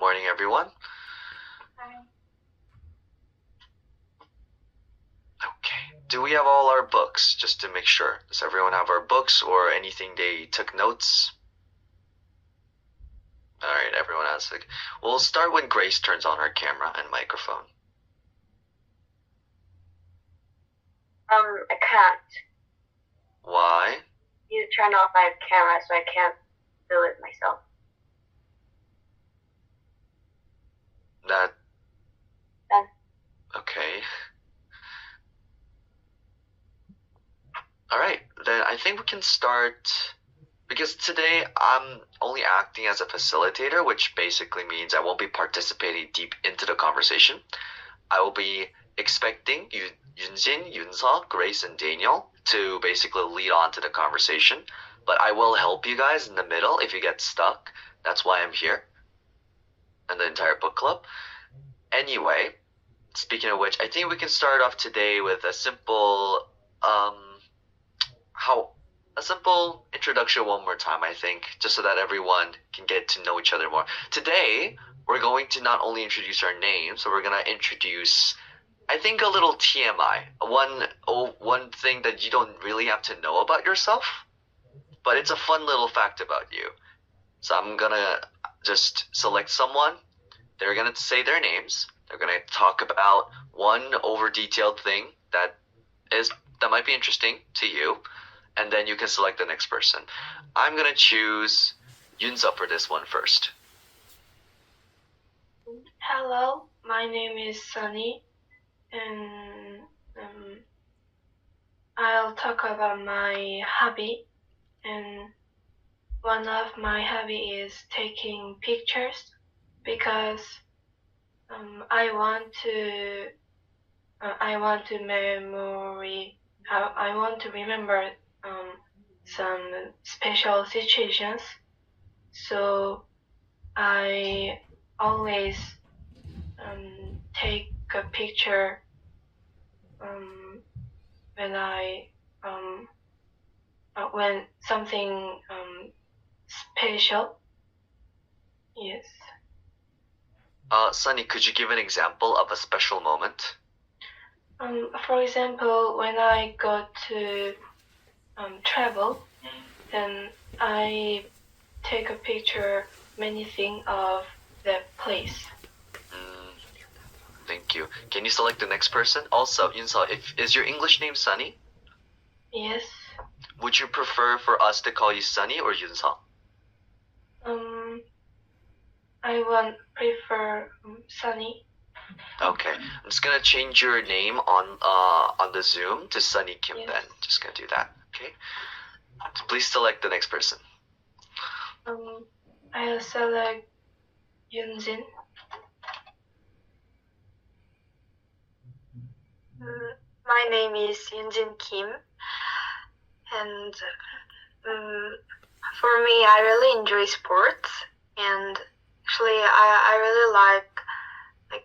morning, everyone. Hi. Okay. Do we have all our books, just to make sure? Does everyone have our books or anything they took notes? All right, everyone has it. We'll start when Grace turns on her camera and microphone. I can't. Why? You turn off my camera, so I can't do it myself. That... Done. Okay. All right, then I think we can start, because today I'm only acting as a facilitator, which basically means I won't be participating deep into the conversation. I will be expecting Yunjin, 윤서, Grace, and Daniel to basically lead on to the conversation, but I will help you guys in the middle if you get stuck. That's why I'm here, and the entire book club. Anyway, speaking of which, I think we can start off today with a simple introduction one more time, I think, just so that everyone can get to know each other more. Today, we're going to not only introduce our names, but we're going to introduce, I think, a little TMI. One thing that you don't really have to know about yourself, but it's a fun little fact about you. So I'm going to just select someone. They're going to say their names. They're going to talk about one over-detailed thing that might be interesting to you, and then you can select the next person. I'm gonna choose 윤서 for this one first. Hello, my name is Sunny, and I'll talk about my hobby. And one of my hobby is taking pictures, because I want to remember some special situations. So I always take a picture when something special. Yes. Sunny, could you give an example of a special moment? For example, when I go to travel, then I take a picture many things of that place. Thank you. Can you select the next person? Also, 윤서, is your English name Sunny? Yes. Would you prefer for us to call you Sunny or 윤서? I prefer Sunny. Okay, I'm just gonna change your name on the Zoom to Sunny Kim. Yes. Then just gonna do that. Okay. So please select the next person. I'll select Yunjin. My name is Yunjin Kim, and for me, I really enjoy sports, and actually, I really like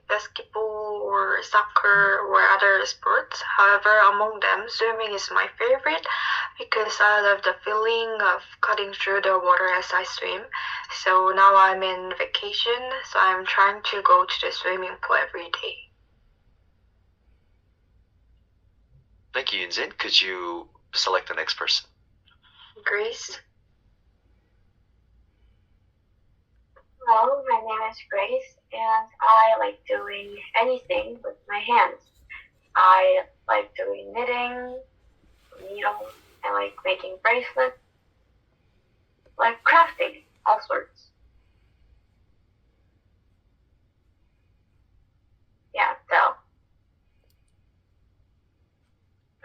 basketball or soccer or other sports. However, among them, swimming is my favorite because I love the feeling of cutting through the water as I swim. So now I'm in vacation, so I'm trying to go to the swimming pool every day. Thank you, Yunjin. Could you select the next person? Grace. Hello, my name is Grace, and I like doing anything with my hands. I like doing knitting, needles, I like making bracelets, like crafting, all sorts. Yeah, so.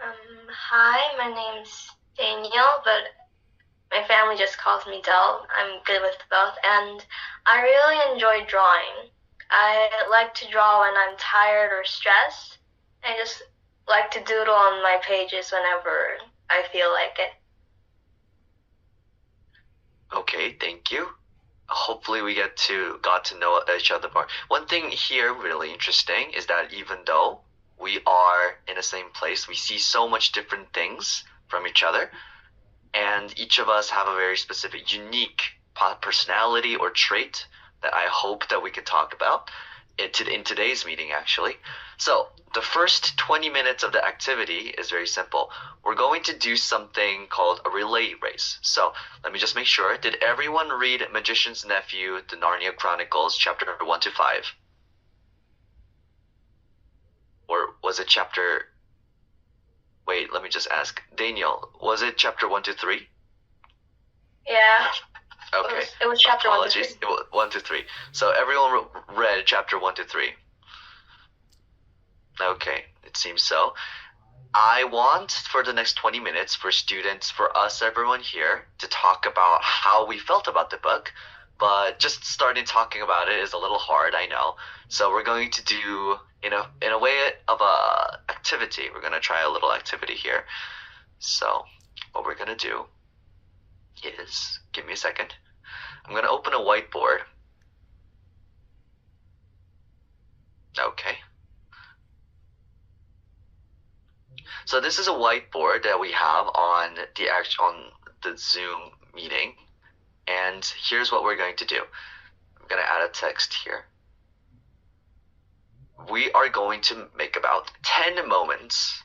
Hi, my name's Daniel, but my family just calls me Del. I'm good with both, and I really enjoy drawing. I like to draw when I'm tired or stressed. I just like to doodle on my pages whenever I feel like it. Okay, thank you. Hopefully we got to know each other more. One thing here really interesting is that even though we are in the same place, we see so much different things from each other, and each of us have a very specific, unique personality or trait that I hope that we could talk about in today's meeting, actually. So the first 20 minutes of the activity is very simple. We're going to do something called a relay race. So let me just make sure. Did everyone read Magician's Nephew, The Narnia Chronicles, chapter 1 to 5? Or was it chapter... Wait, let me just ask. Daniel, was it chapter 1 to 3? Yeah. Okay. It was chapter 1 to 3. Apologies. 1 to 3. So everyone read chapter 1 to 3. Okay, it seems so. I want for the next 20 minutes for students, for us, everyone here, to talk about how we felt about the book. But just starting talking about it is a little hard, I know. So we're going to do, in a way of a activity. We're going to try a little activity here. So what we're going to do is, give me a second. I'm going to open a whiteboard. Okay. So this is a whiteboard that we have on the Zoom meeting. And here's what we're going to do. I'm going to add a text here. We are going to make about 10 moments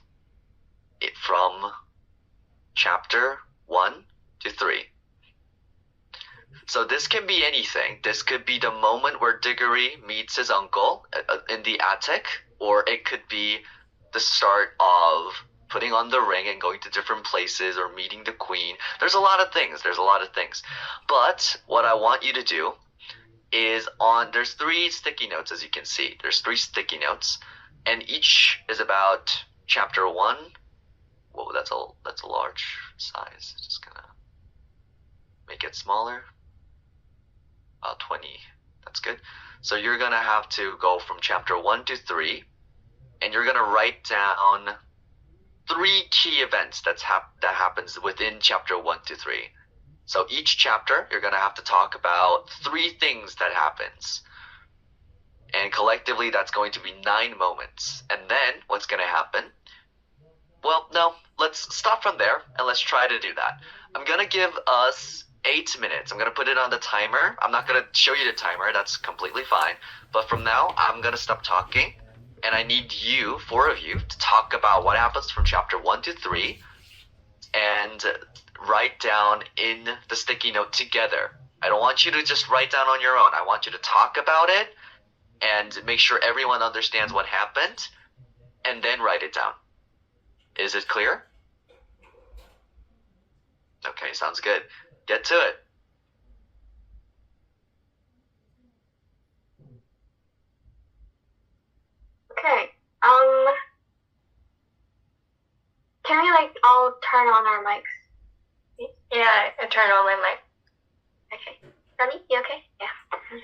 from chapter 1 to 3. So this can be anything. This could be the moment where Diggory meets his uncle in the attic, or it could be the start of putting on the ring and going to different places or meeting the queen. There's a lot of things. But what I want you to do is there's 3 sticky notes, as you can see. There's 3 sticky notes, and each is about chapter 1. Whoa, that's a large size. Just gonna make it smaller. 20. That's good. So you're gonna have to go from chapter 1 to 3, and you're gonna write down 3 key events that happens within chapter 1 to 3. So each chapter, you're gonna have to talk about 3 things that happens. And collectively, that's going to be 9 moments. And then, what's gonna happen? Well, no, let's stop from there, and let's try to do that. I'm gonna give us 8 minutes. I'm gonna put it on the timer. I'm not gonna show you the timer, that's completely fine. But from now, I'm gonna stop talking, and I need you, 4 of you, to talk about what happens from chapter 1 to 3, and write down in the sticky note together. I don't want you to just write down on your own. I want you to talk about it, and make sure everyone understands what happened, and then write it down. Is it clear? Okay, sounds good. Get to it. Okay. Can we all turn on our mics? Yeah, I turned on my mic. Okay. Sunny, you okay? Yeah. Okay.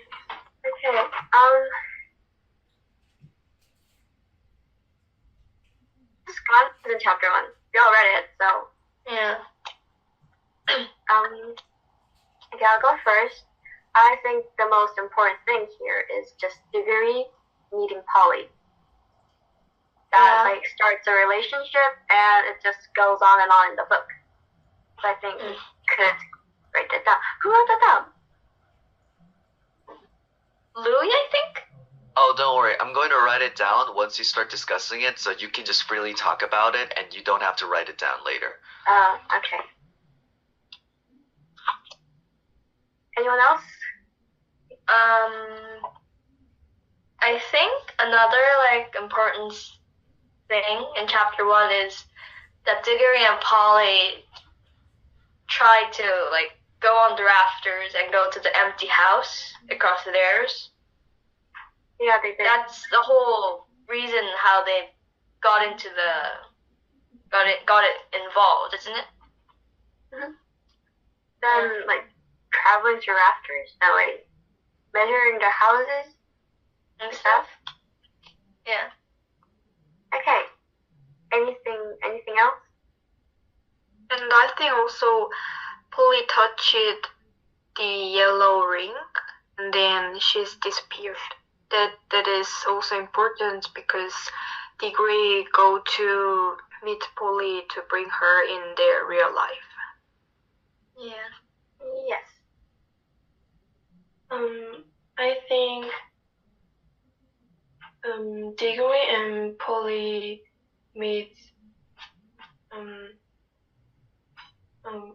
Scott is in chapter 1. We all read it, so Yeah. okay, I'll go first. I think the most important thing here is just Diggory meeting Polly. That starts a relationship, and it just goes on and on in the book. So I think we could write that down. Who wrote that down? Louis, I think? Oh, don't worry. I'm going to write it down once you start discussing it, so you can just freely talk about it, and you don't have to write it down later. Okay. Anyone else? I think another important thing in chapter 1 is that Diggory and Polly try to go on the rafters and go to the empty house across theirs. Yeah, they did. That's the whole reason how they got it involved, isn't it? Mm-hmm. Then traveling to rafters and measuring the houses And stuff. Yeah. Okay. Anything else? And I think also Polly touched the yellow ring and then she's disappeared. That is also important because Diggory go to meet Polly to bring her in their real life. Yeah. Yes. I think Degree and Polly meet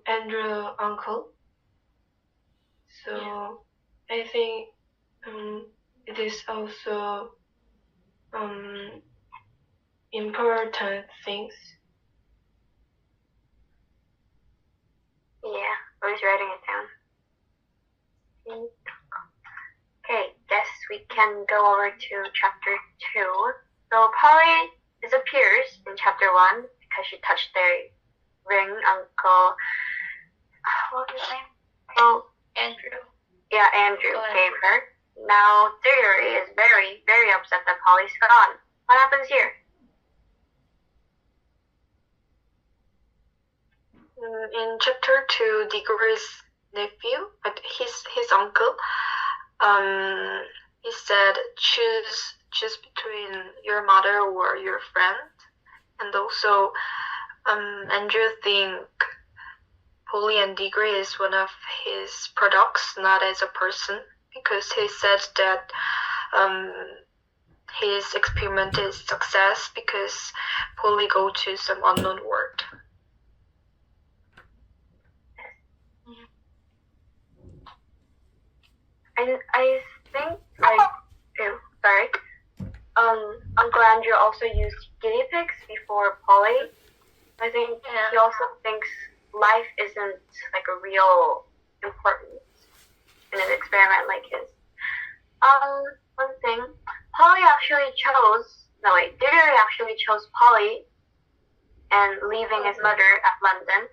Andrew uncle. So I think it is also important things. Yeah, I was writing it down. Okay, guess we can go over to chapter 2. So Polly disappears in chapter 1 because she touched the ring Uncle, what was his name? Oh, Andrew. Yeah, Andrew gave her. Now Diggory is very, very upset that Polly's gone. What happens here? In chapter 2, Diggory's nephew, his uncle, he said, choose between your mother or your friend. And also, Andrew think Polly and Diggory is one of his products, not as a person, because he said that his experiment is success because Polly go to some unknown world. I think Uncle Andrew also used guinea pigs before Polly. I think he also thinks life isn't like a real importance in an experiment like his. One thing, Diggory actually chose Polly and leaving his mother at London.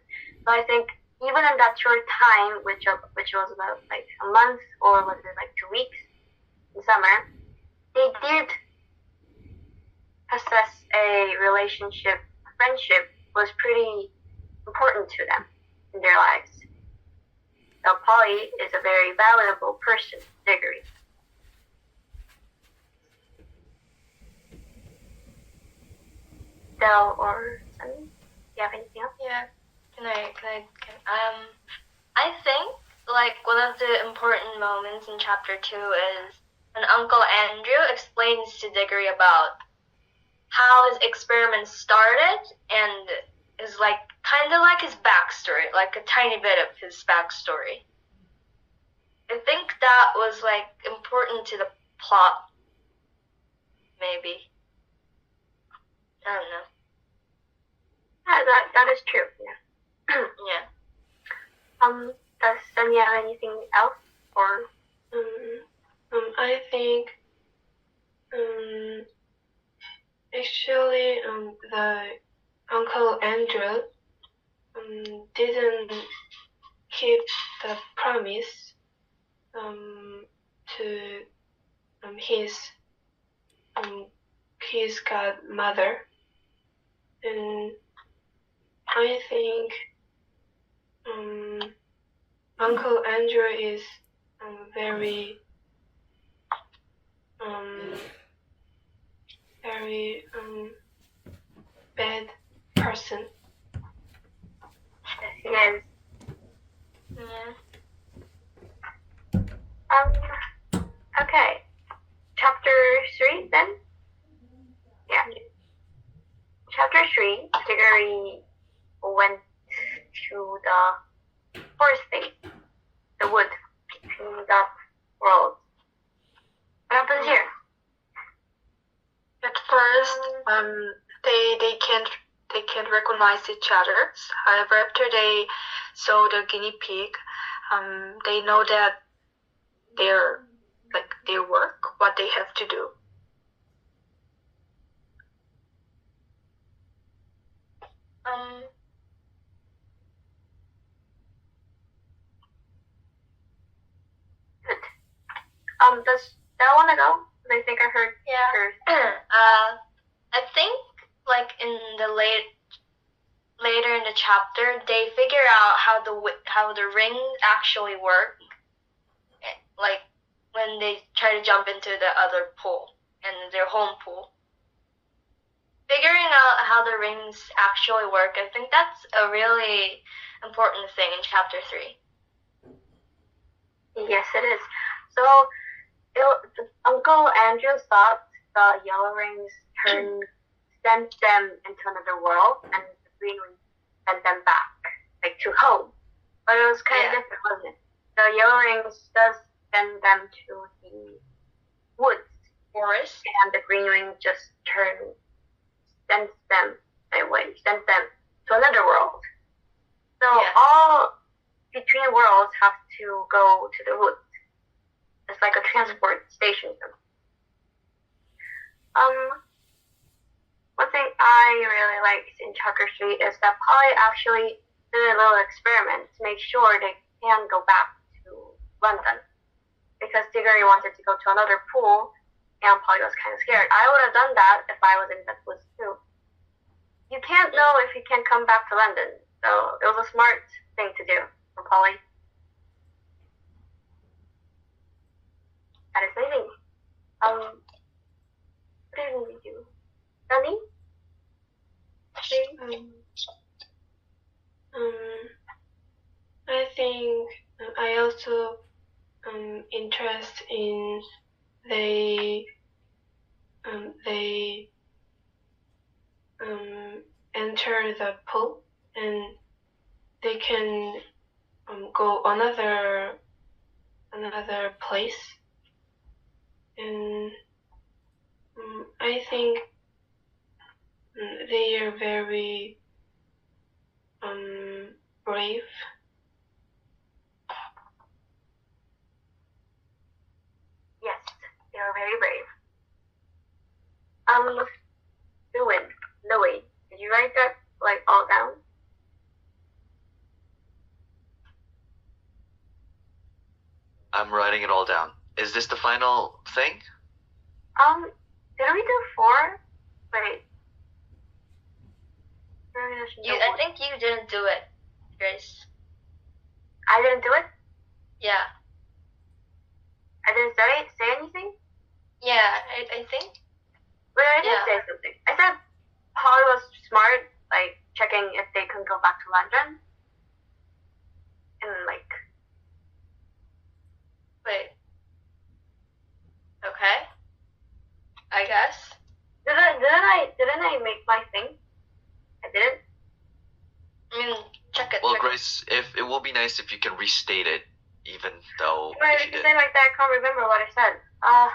So I think even in that short time, which was about like a month or was it like 2 weeks in summer, they did possess a relationship. Friendship was pretty important to them in their lives. So Polly is a very valuable person, Diggory. Del or Sunny, do you have anything else? Yeah. I think like one of the important moments in chapter 2 is when Uncle Andrew explains to Diggory about how his experiment started and is like kind of like his backstory, like a tiny bit of his backstory. I think that was like important to the plot, maybe. I don't know. Yeah, that is true. Yeah. Yeah. Does Sunny have anything else or? I think actually the Uncle Andrew didn't keep the promise to his godmother, and I think Uncle Andrew is very bad person. Yes. Yeah. Okay. Chapter 3 then? Yeah. Chapter 3, Diggory went to the forest space, the wood, between the worlds. What happens here? At first, they can't recognize each other. However, after they saw the guinea pig, they know that their work, what they have to do. Does that want to go? I think I heard. Yeah. I think like in the later in the chapter, they figure out how the rings actually work. Like when they try to jump into the other pool and their home pool. Figuring out how the rings actually work, I think that's a really important thing in chapter 3. Yes, it is. So Uncle Andrew thought the yellow rings sent them into another world, and the green rings sent them back, like to home. But it was kind of different, wasn't it? The yellow rings does send them to the woods, Forest. and the green ring just sends them to another world. So all between worlds have to go to the woods. It's like a transport station. One thing I really liked in Chapter 3 is that Polly actually did a little experiment to make sure they can go back to London. Because Diggory wanted to go to another pool, and Polly was kind of scared. I would have done that if I was in that woods too. You can't know if you can come back to London, so it was a smart thing to do for Polly. That is my thing. What did we do? Sunny? I think I also interest in they enter the pool and they can go another place, and I think they are very brave. Yes, they are very brave. Louis, did you write that like all down? I'm writing it all down. Is this the final thing? Did we do 4? Wait. I think you didn't do it, Grace. I didn't do it? Yeah. I didn't say anything? Yeah, I think. But I did say something. I said Polly was smart, like checking if they can go back to London. And like. Wait. Okay. I guess. Didn't I make my thing? I didn't. I mean, check it. Well, check Grace, if it will be nice if you can restate it, even though But if you say like that, I can't remember what I said. I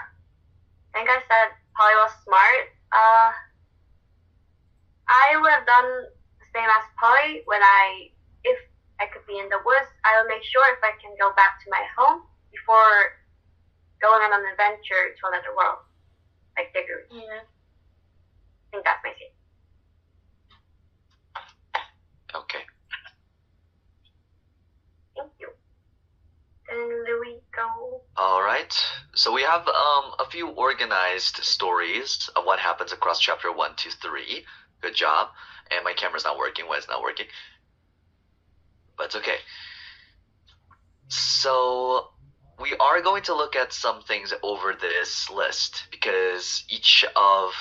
think I said Polly was smart. I would have done the same as Polly if I could be in the woods. I will make sure if I can go back to my home before going on an adventure to another world, like Diggory. Yeah. I think that's my take. Okay. Thank you. And Louis, go. All right. So we have a few organized stories of what happens across chapter 1 to 3. Good job. And my camera's not working. Why it's not working? But it's okay. So we are going to look at some things over this list because each of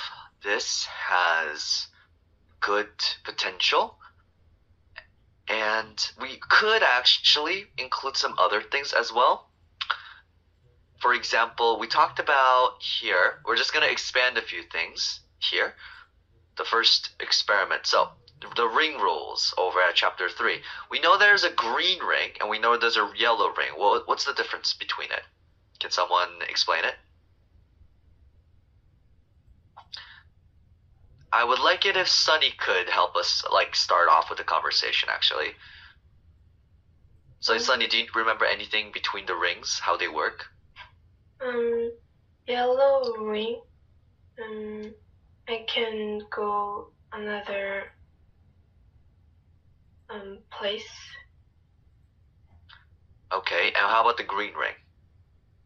this has good potential. And we could actually include some other things as well. For example, we talked about here, we're just going to expand a few things here. The first experiment. So, the ring rules over at chapter 3. We know there's a green ring and we know there's a yellow ring. Well, what's the difference between it? Can someone explain it? I would like it if Sunny could help us start off with the conversation actually. So Sunny, do you remember anything between the rings, how they work? Yellow ring. I can go another place. Okay, and how about the green ring?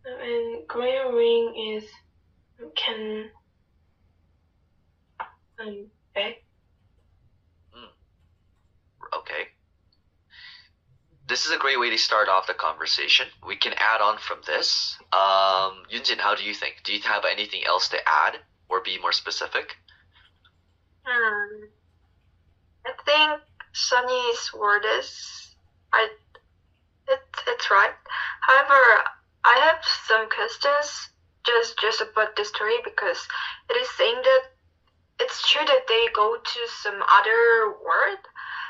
And green ring is can back. Okay. This is a great way to start off the conversation. We can add on from this. Yunjin, how do you think? Do you have anything else to add or be more specific? I think Sunny's word is it's right. However, I have some questions just about the story because it is saying that it's true that they go to some other world,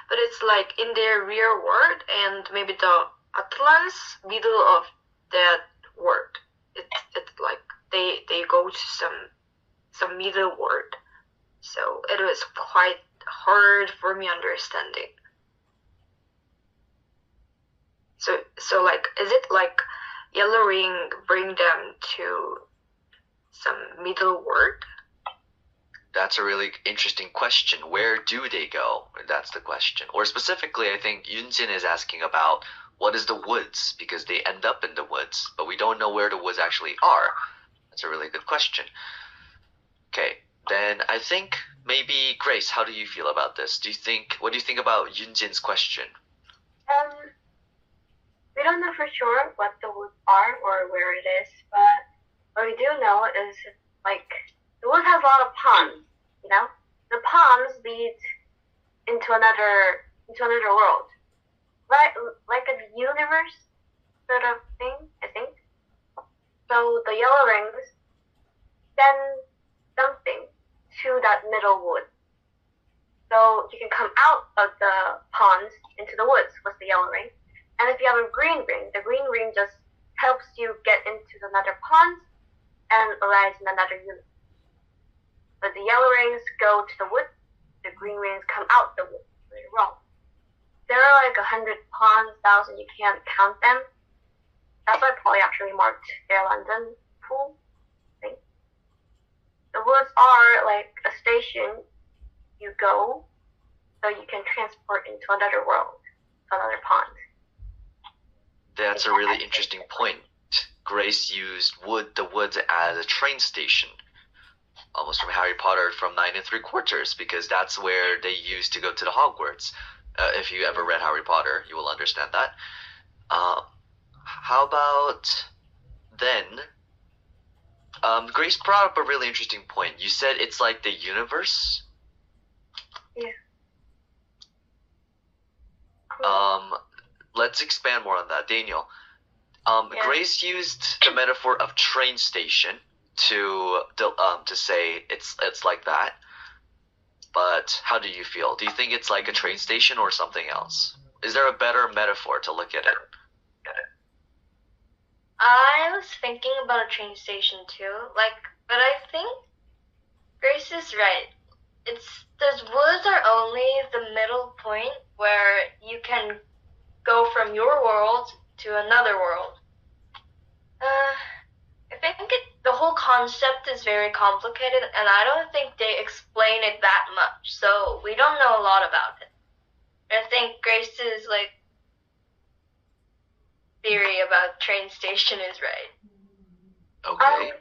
but it's like in their real world and maybe the Atlas middle of that world. It's like they go to some middle world. So it was quite hard for me understanding. So like, is it like Yellow Ring bring them to some middle world? That's a really interesting question. Where do they go? That's the question. Or specifically, I think Yunjin is asking about what is the woods, because they end up in the woods, but we don't know where the woods actually are. That's a really good question. Okay, then I think maybe Grace, how do you feel about this? What do you think about Yunjin's question? We don't know for sure what the woods are or where it is, but what we do know is like the wood has a lot of ponds, you know? The ponds lead into another world. Right, like a universe sort of thing, I think. So the yellow rings send something to that middle wood. So you can come out of the ponds into the woods with the yellow ring. And if you have a green ring, the green ring just helps you get into another pond and arrive in another universe. But the yellow rings go to the wood, the green rings come out the wood. So you're wrong. There are like 100 ponds, 1,000, you can't count them. That's why Polly actually marked their London pool thing. The woods are like a station you go so you can transport into another world, another pond. That's a really interesting point. Grace used the woods as a train station, almost from Harry Potter from 9 3/4, because that's where they used to go to the Hogwarts. If you ever read Harry Potter, you will understand that. How about then? Grace brought up a really interesting point. You said it's like the universe. Yeah. Let's expand more on that, Daniel. Yeah. Grace used the metaphor of train station to say it's like that. But how do you feel? Do you think it's like a train station or something else? Is there a better metaphor to look at it? I was thinking about a train station too, but I think Grace is right. Those woods are only the middle point where you can go from your world to another world. I think the whole concept is very complicated, and I don't think they explain it that much, so we don't know a lot about it. I think Grace's theory about train station is right. Okay.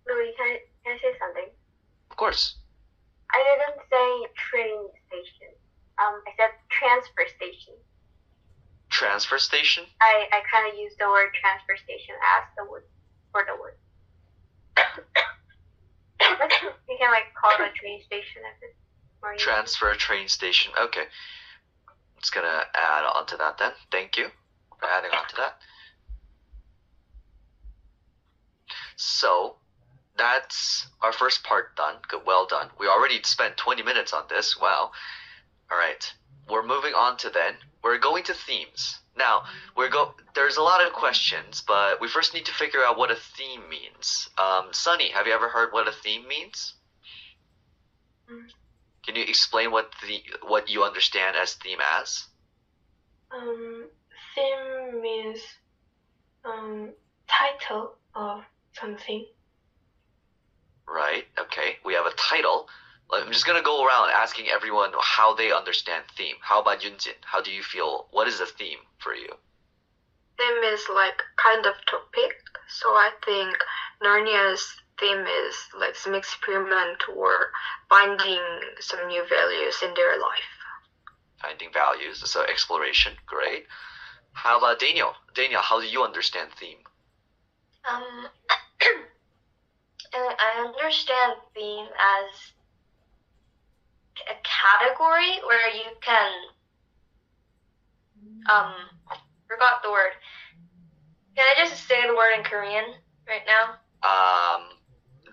Louis, can I say something? Of course. I didn't say train station. I said transfer station. Transfer station? I kind of used the word transfer station as the word for the word. You can call it a train station if it's more easy. Transfer train station. Okay. I'm just gonna add on to that then. Thank you for adding on to that. So that's our first part done. Good, well done. We already spent 20 minutes on this. Wow. All right. We're moving on to then. We're going to themes. Now, there's a lot of questions, but we first need to figure out what a theme means. Sunny, have you ever heard what a theme means? Can you explain what you understand as theme as? Theme means title of something. Right, okay. We have a title. I'm just going to go around asking everyone how they understand theme. How about Yunjin? How do you feel? What is a theme for you? Theme is kind of topic. So I think Narnia's theme is some experiment or finding some new values in their life. Finding values, so exploration, great. How about Daniel? Daniel, how do you understand theme? I understand theme as a category where you can forgot the word. Can I just say the word in Korean right now?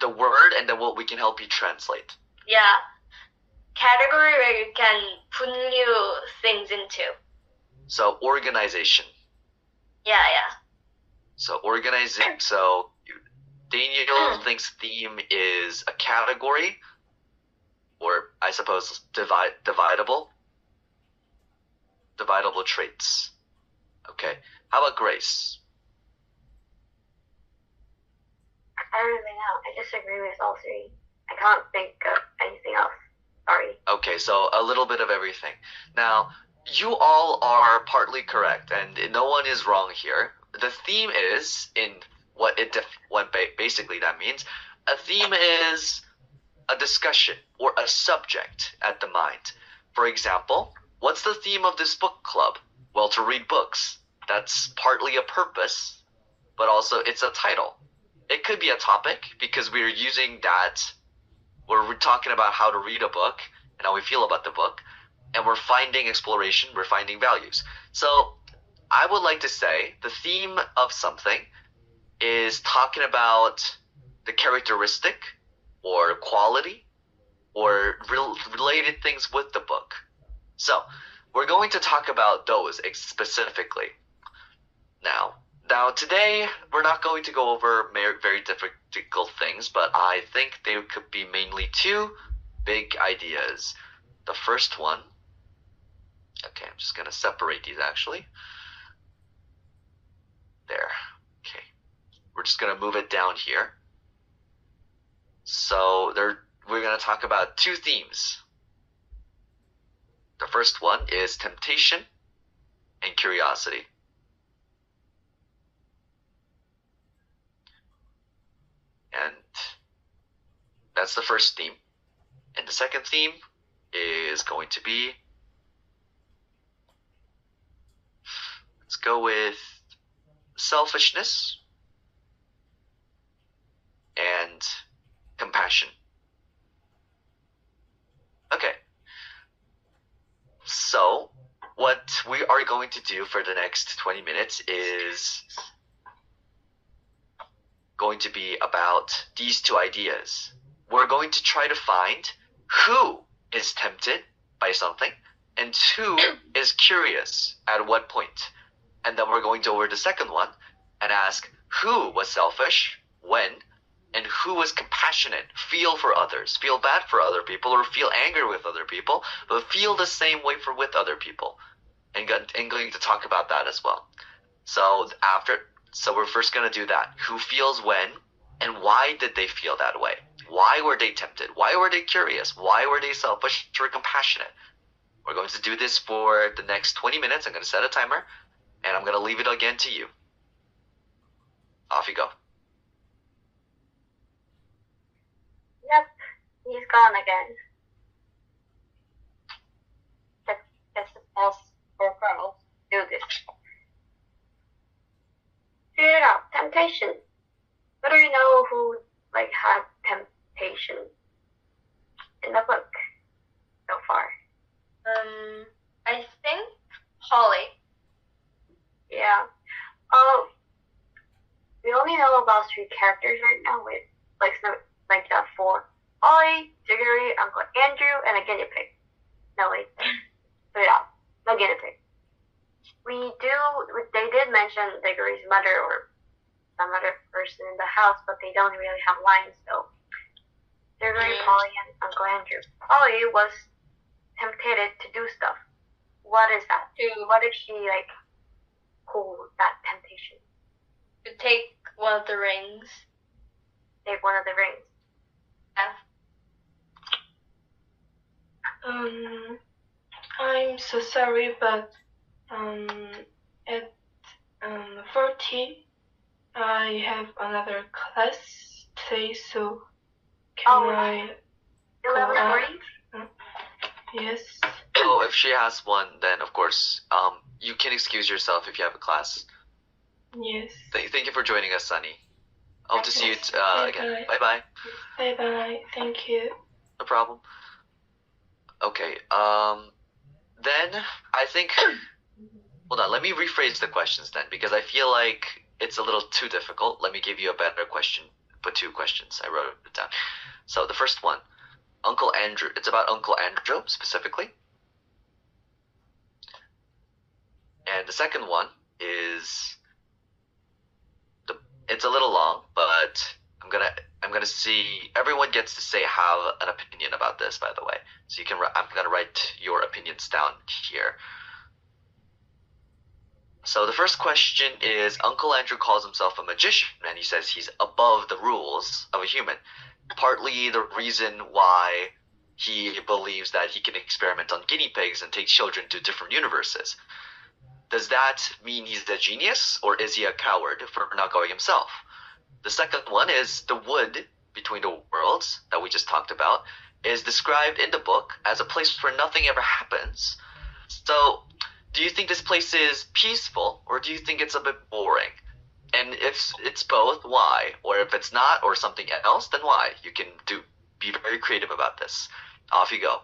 the word, and then we can help you translate. Yeah. Category where you can 분류 things into. So organization. Yeah. So organizing. So Daniel thinks theme is a category, or I suppose dividable traits. Okay. How about Grace? I don't really know. I disagree with all three. I can't think of anything else. Sorry. Okay, so a little bit of everything. Now, you all are partly correct, and no one is wrong here. The theme is, in what basically that means, a theme is a discussion or a subject at the mind. For example, what's the theme of this book club? Well, to read books. That's partly a purpose, but also it's a title. It could be a topic because we're using that, we're talking about how to read a book and how we feel about the book, and we're finding exploration, we're finding values. So I would like to say the theme of something is talking about the characteristic or quality or related things with the book. So we're going to talk about those specifically. Now today we're not going to go over very difficult things, but I think there could be mainly two big ideas. The first one, okay, I'm just going to separate these actually. There, okay. We're just going to move it down here. So we're going to talk about two themes. The first one is temptation and curiosity. And that's the first theme. And the second theme is going to be, let's go with selfishness and compassion. Okay. So, what we are going to do for the next 20 minutes is going to be about these two ideas. We're going to try to find who is tempted by something and who is curious at what point. And then we're going to over the second one and ask who was selfish, when, and who was compassionate, feel for others, feel bad for other people, or feel anger with other people, but feel the same way with other people. And going to talk about that as well. So we're first going to do that. Who feels when, and why did they feel that way? Why were they tempted? Why were they curious? Why were they selfish or compassionate? We're going to do this for the next 20 minutes. I'm going to set a timer, and I'm going to leave it again to you. Off you go. Yep, he's gone again. That's the best for girls. Do this. Figure it out. Temptation. What do you know who had temptation in the book so far? I think Holly. Yeah. We only know about 3 characters right now with that 4. Holly, Diggory, Uncle Andrew, and a guinea pig. No, wait. Put it out. No guinea pig. They did mention Diggory's mother or some other person in the house, but they don't really have lines, so Diggory, Polly, and Uncle Andrew. Polly was tempted to do stuff. What is that? What did she hold that temptation? To take one of the rings. Take one of the rings. Yeah. I'm so sorry, but at 40, I have another class today, so can I 11:40? Yes. Oh, if she has one, then of course, you can excuse yourself if you have a class. Yes. Thank you for joining us, Sunny. Hope to see you again. Bye-bye. Bye-bye. Bye-bye. Thank you. No problem. Okay, then I think, hold on, let me rephrase the questions then, because I feel like it's a little too difficult. Let me give you a better question put 2 questions. I wrote it down. So the first one, Uncle Andrew. It's about Uncle Andrew specifically. And the second one is it's a little long, but I'm gonna see. Everyone gets to have an opinion about this, by the way. So I'm gonna write your opinions down here. So the first question is, Uncle Andrew calls himself a magician, and he says he's above the rules of a human. Partly the reason why he believes that he can experiment on guinea pigs and take children to different universes. Does that mean he's a genius, or is he a coward for not going himself? The second one is the wood between the worlds that we just talked about is described in the book as a place where nothing ever happens. So, do you think this place is peaceful, or do you think it's a bit boring? And if it's both, why? Or if it's not, or something else, then why? You can be very creative about this. Off you go.